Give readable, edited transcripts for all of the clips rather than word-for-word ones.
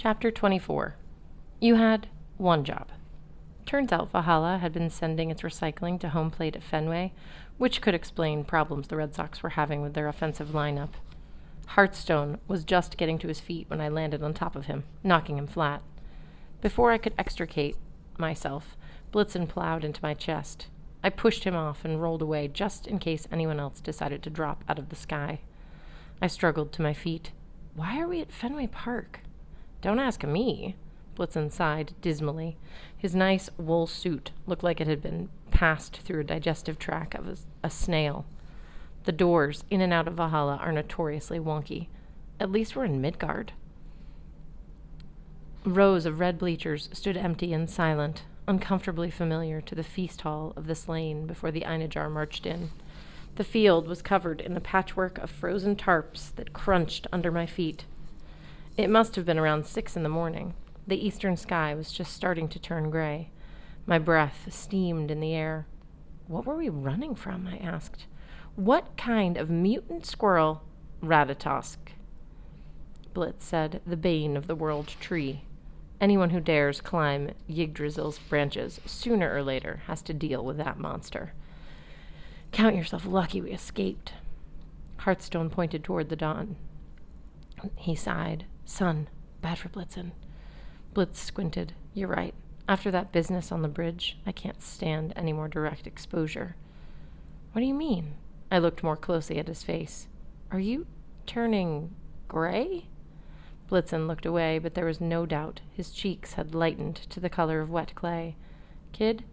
Chapter 24. You had one job. Turns out Valhalla had been sending its recycling to home plate at Fenway, which could explain problems the Red Sox were having with their offensive lineup. Hearthstone was just getting to his feet when I landed on top of him, knocking him flat. Before I could extricate myself, Blitzen plowed into my chest. I pushed him off and rolled away just in case anyone else decided to drop out of the sky. I struggled to my feet. Why are we at Fenway Park? Don't ask me. Blitzen sighed dismally. His nice wool suit looked like it had been passed through a digestive tract of a snail. The doors in and out of Valhalla are notoriously wonky. At least we're in Midgard. Rows of red bleachers stood empty and silent, uncomfortably familiar to the feast hall of this lane before the Einijar marched in. The field was covered in a patchwork of frozen tarps that crunched under my feet. It must have been around 6 a.m. The eastern sky was just starting to turn gray. My breath steamed in the air. What were we running from? I asked. What kind of mutant squirrel? Ratatosk. Blitz said, the bane of the world tree. Anyone who dares climb Yggdrasil's branches sooner or later has to deal with that monster. Count yourself lucky we escaped. Hearthstone pointed toward the dawn. He sighed. Sun, bad for Blitzen. Blitz squinted. You're right. After that business on the bridge, I can't stand any more direct exposure. What do you mean? I looked more closely at his face. Are you turning gray? Blitzen looked away, but there was no doubt his cheeks had lightened to the color of wet clay. Kid,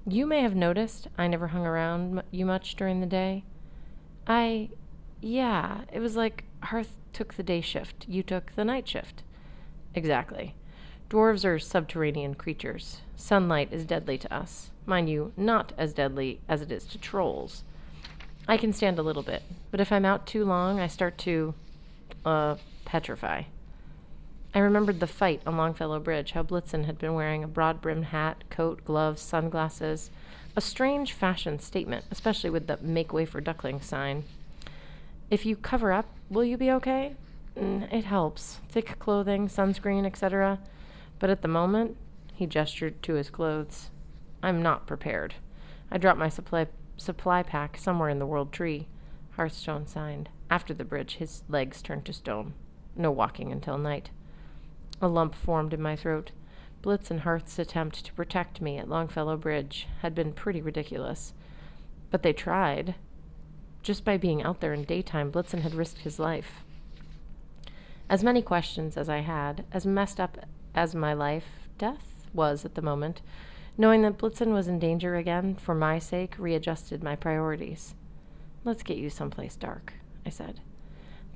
you may have noticed I never hung around you much during the day. Yeah, it was like Hearth took the day shift, you took the night shift. Exactly. Dwarves are subterranean creatures. Sunlight is deadly to us. Mind you, not as deadly as it is to trolls. I can stand a little bit, but if I'm out too long, I start to, petrify. I remembered the fight on Longfellow Bridge, how Blitzen had been wearing a broad-brimmed hat, coat, gloves, sunglasses. A strange fashion statement, especially with the Make Way for Ducklings sign. If you cover up, will you be okay? It helps. Thick clothing, sunscreen, etc. But at the moment, he gestured to his clothes. I'm not prepared. I dropped my supply pack somewhere in the world tree. Hearthstone signed. After the bridge, his legs turned to stone. No walking until night. A lump formed in my throat. Blitz and Hearth's attempt to protect me at Longfellow Bridge had been pretty ridiculous. But they tried. Just by being out there in daytime, Blitzen had risked his life. As many questions as I had, as messed up as my death was at the moment, knowing that Blitzen was in danger again, for my sake, readjusted my priorities. Let's get you someplace dark, I said.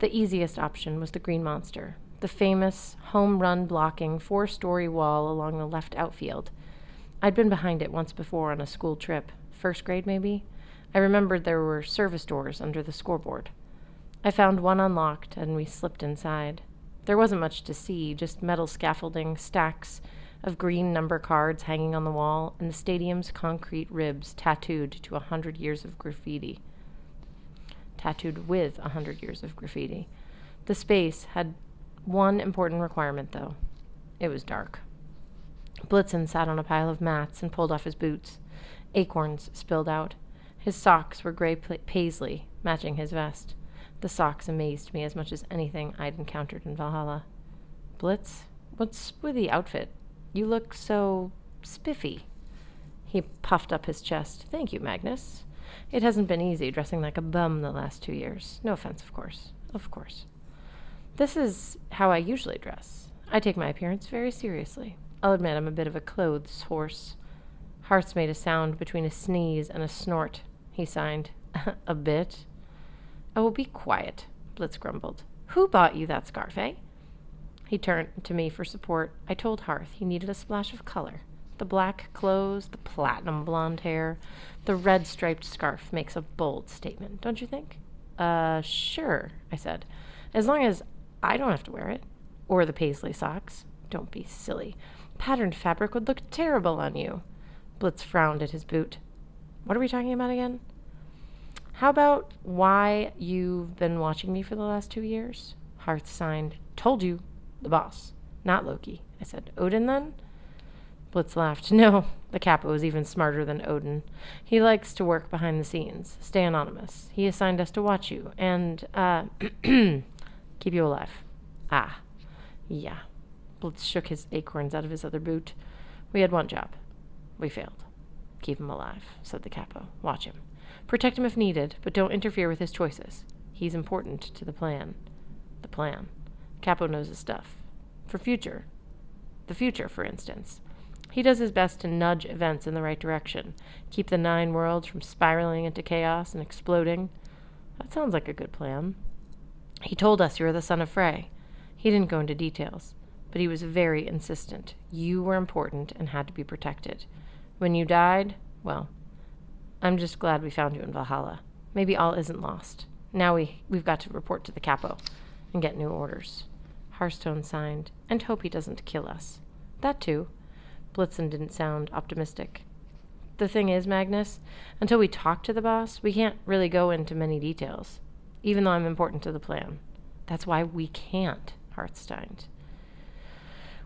The easiest option was the Green Monster, the famous home-run blocking 4-story wall along the left outfield. I'd been behind it once before on a school trip, first grade maybe. I remembered there were service doors under the scoreboard. I found one unlocked, and we slipped inside. There wasn't much to see, just metal scaffolding, stacks of green number cards hanging on the wall, and the stadium's concrete ribs tattooed to 100 years of graffiti. Tattooed with 100 years of graffiti. The space had one important requirement, though. It was dark. Blitzen sat on a pile of mats and pulled off his boots. Acorns spilled out. His socks were gray paisley, matching his vest. The socks amazed me as much as anything I'd encountered in Valhalla. Blitz, what's with the outfit? You look so spiffy. He puffed up his chest. Thank you, Magnus. It hasn't been easy dressing like a bum the last 2 years. No offense, of course. Of course. This is how I usually dress. I take my appearance very seriously. I'll admit I'm a bit of a clothes horse. Hearts made a sound between a sneeze and a snort. He signed. A bit. Oh, be quiet, Blitz grumbled. Who bought you that scarf, eh? He turned to me for support. I told Hearth he needed a splash of color. The black clothes, the platinum blonde hair, the red striped scarf makes a bold statement, don't you think? Sure, I said. As long as I don't have to wear it. Or the paisley socks. Don't be silly. Patterned fabric would look terrible on you. Blitz frowned at his boot. What are we talking about again? How about why you've been watching me for the last 2 years? Hearth signed. Told you. The boss. Not Loki, I said. Odin, then? Blitz laughed. No, the capo is even smarter than Odin. He likes to work behind the scenes, stay anonymous. He assigned us to watch you, and, keep you alive. Ah, yeah. Blitz shook his acorns out of his other boot. We had one job. We failed. Keep him alive, said the capo. Watch him. Protect him if needed, but don't interfere with his choices. He's important to the plan. The plan. Capo knows his stuff. The future, for instance. He does his best to nudge events in the right direction, keep the 9 worlds from spiraling into chaos and exploding. That sounds like a good plan. He told us you were the son of Frey. He didn't go into details, but he was very insistent. You were important and had to be protected. When you died, well, I'm just glad we found you in Valhalla. Maybe all isn't lost. Now we've got to report to the capo and get new orders. Hearthstone signed, and hope he doesn't kill us. That too. Blitzen didn't sound optimistic. The thing is, Magnus, until we talk to the boss, we can't really go into many details, even though I'm important to the plan. That's why we can't, Hearthstone.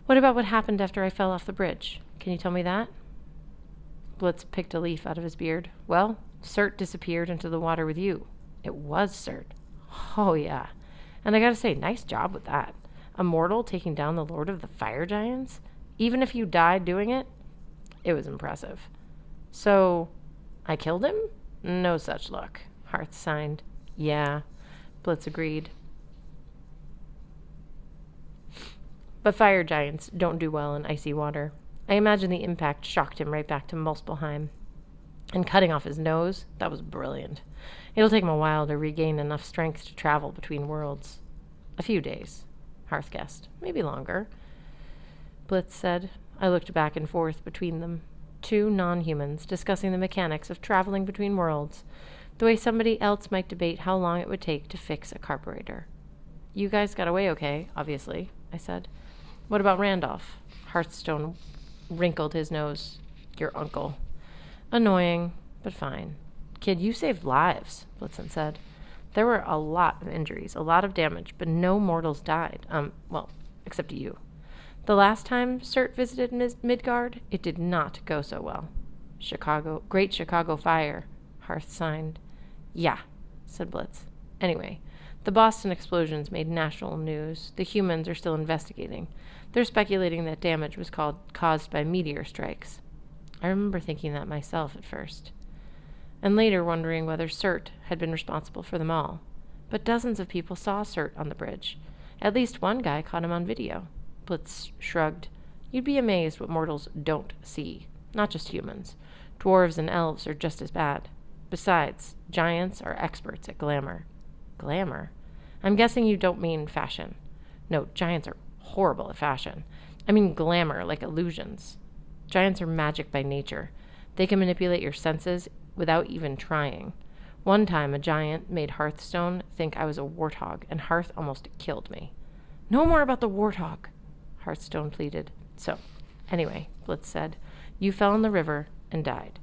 What about what happened after I fell off the bridge? Can you tell me that? Blitz picked a leaf out of his beard. Well, Cert disappeared into the water with you. It was Cert. Oh, yeah. And I gotta say, nice job with that. A mortal taking down the Lord of the Fire Giants? Even if you died doing it? It was impressive. So, I killed him? No such luck. Hearth signed. Yeah. Blitz agreed. But fire giants don't do well in icy water. I imagine the impact shocked him right back to Muspelheim. And cutting off his nose, that was brilliant. It'll take him a while to regain enough strength to travel between worlds. A few days, Hearth guessed. Maybe longer. Blitz said. I looked back and forth between them. 2 non-humans discussing the mechanics of traveling between worlds, the way somebody else might debate how long it would take to fix a carburetor. You guys got away okay, obviously, I said. What about Randolph? Hearthstone wrinkled his nose. Your uncle. Annoying, but fine. Kid, you saved lives, Blitzen said. There were a lot of injuries, a lot of damage, but no mortals died. Well, except you. The last time Cert visited Midgard, it did not go so well. Great Chicago fire, Hearth signed. Yeah, said Blitz. Anyway, the Boston explosions made national news. The humans are still investigating. They're speculating that damage was caused by meteor strikes. I remember thinking that myself at first. And later wondering whether Cert had been responsible for them all. But dozens of people saw Cert on the bridge. At least one guy caught him on video. Blitz shrugged. You'd be amazed what mortals don't see. Not just humans. Dwarves and elves are just as bad. Besides, giants are experts at glamour. Glamour? I'm guessing you don't mean fashion. No, giants are horrible at fashion. I mean glamour, like illusions. Giants are magic by nature. They can manipulate your senses without even trying. One time, a giant made Hearthstone think I was a warthog, and Hearth almost killed me. No more about the warthog, Hearthstone pleaded. So, anyway, Blitz said, you fell in the river and died.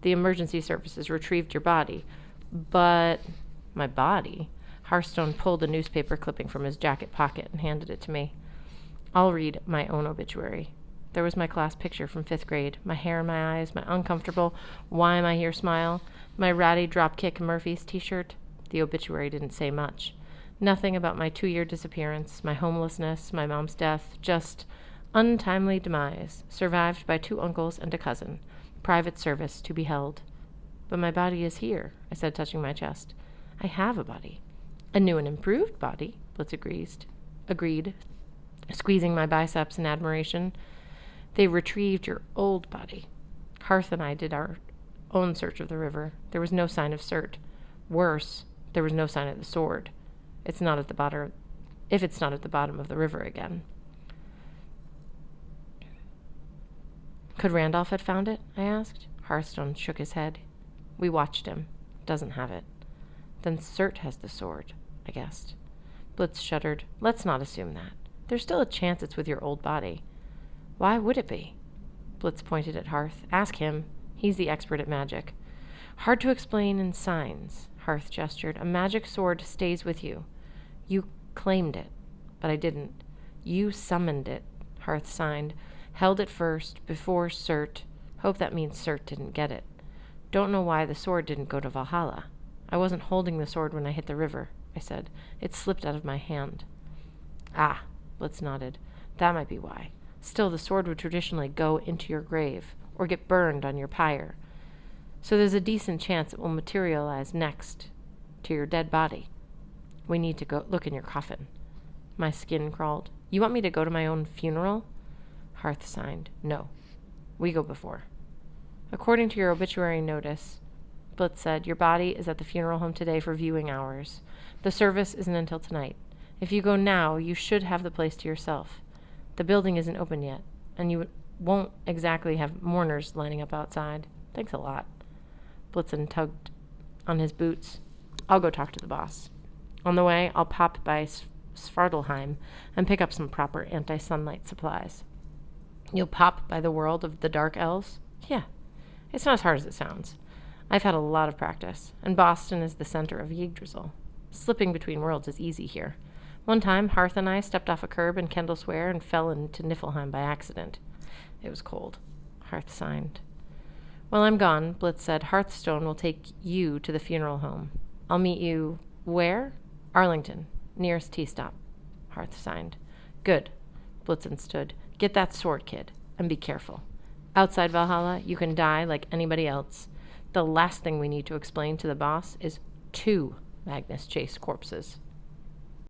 The emergency services retrieved your body, but my body? Hearthstone pulled a newspaper clipping from his jacket pocket and handed it to me. I'll read my own obituary. There was my class picture from 5th grade, my hair in my eyes, my uncomfortable, why am I here smile, my ratty Dropkick Murphys t-shirt. The obituary didn't say much. Nothing about my 2-year disappearance, my homelessness, my mom's death, just untimely demise, survived by 2 uncles and a cousin, private service to be held. But my body is here, I said, touching my chest. I have a body. A new and improved body, Blitz agreed, squeezing my biceps in admiration. They retrieved your old body. Hearth and I did our own search of the river. There was no sign of Cert. Worse, there was no sign of the sword. If it's not at the bottom of the river again. Could Randolph have found it? I asked. Hearthstone shook his head. We watched him. Doesn't have it. Then Cert has the sword, I guessed. Blitz shuddered. Let's not assume that. There's still a chance it's with your old body. Why would it be? Blitz pointed at Hearth. Ask him. He's the expert at magic. Hard to explain in signs, Hearth gestured. A magic sword stays with you. You claimed it, but I didn't. You summoned it, Hearth signed. Held it first, before Cert. Hope that means Cert didn't get it. Don't know why the sword didn't go to Valhalla. I wasn't holding the sword when I hit the river, I said. It slipped out of my hand. Ah, Blitz nodded. That might be why. Still, the sword would traditionally go into your grave, or get burned on your pyre. So there's a decent chance it will materialize next to your dead body. We need to go look in your coffin. My skin crawled. You want me to go to my own funeral? Hearth signed. No. We go before. According to your obituary notice, Blitz said, your body is at the funeral home today for viewing hours. The service isn't until tonight. If you go now, you should have the place to yourself. The building isn't open yet, and you won't exactly have mourners lining up outside. Thanks a lot. Blitzen tugged on his boots. I'll go talk to the boss. On the way, I'll pop by Svartalheim and pick up some proper anti-sunlight supplies. You'll pop by the world of the Dark Elves? Yeah. It's not as hard as it sounds. I've had a lot of practice, and Boston is the center of Yggdrasil. Slipping between worlds is easy here. One time, Hearth and I stepped off a curb in Kendallswear and fell into Niflheim by accident. It was cold. Hearth signed. While I'm gone, Blitz said, Hearthstone will take you to the funeral home. I'll meet you where? Arlington, nearest T-stop. Hearth signed. Good. Blitzen stood. Get that sword, kid, and be careful. Outside Valhalla, you can die like anybody else. The last thing we need to explain to the boss is 2 Magnus Chase corpses.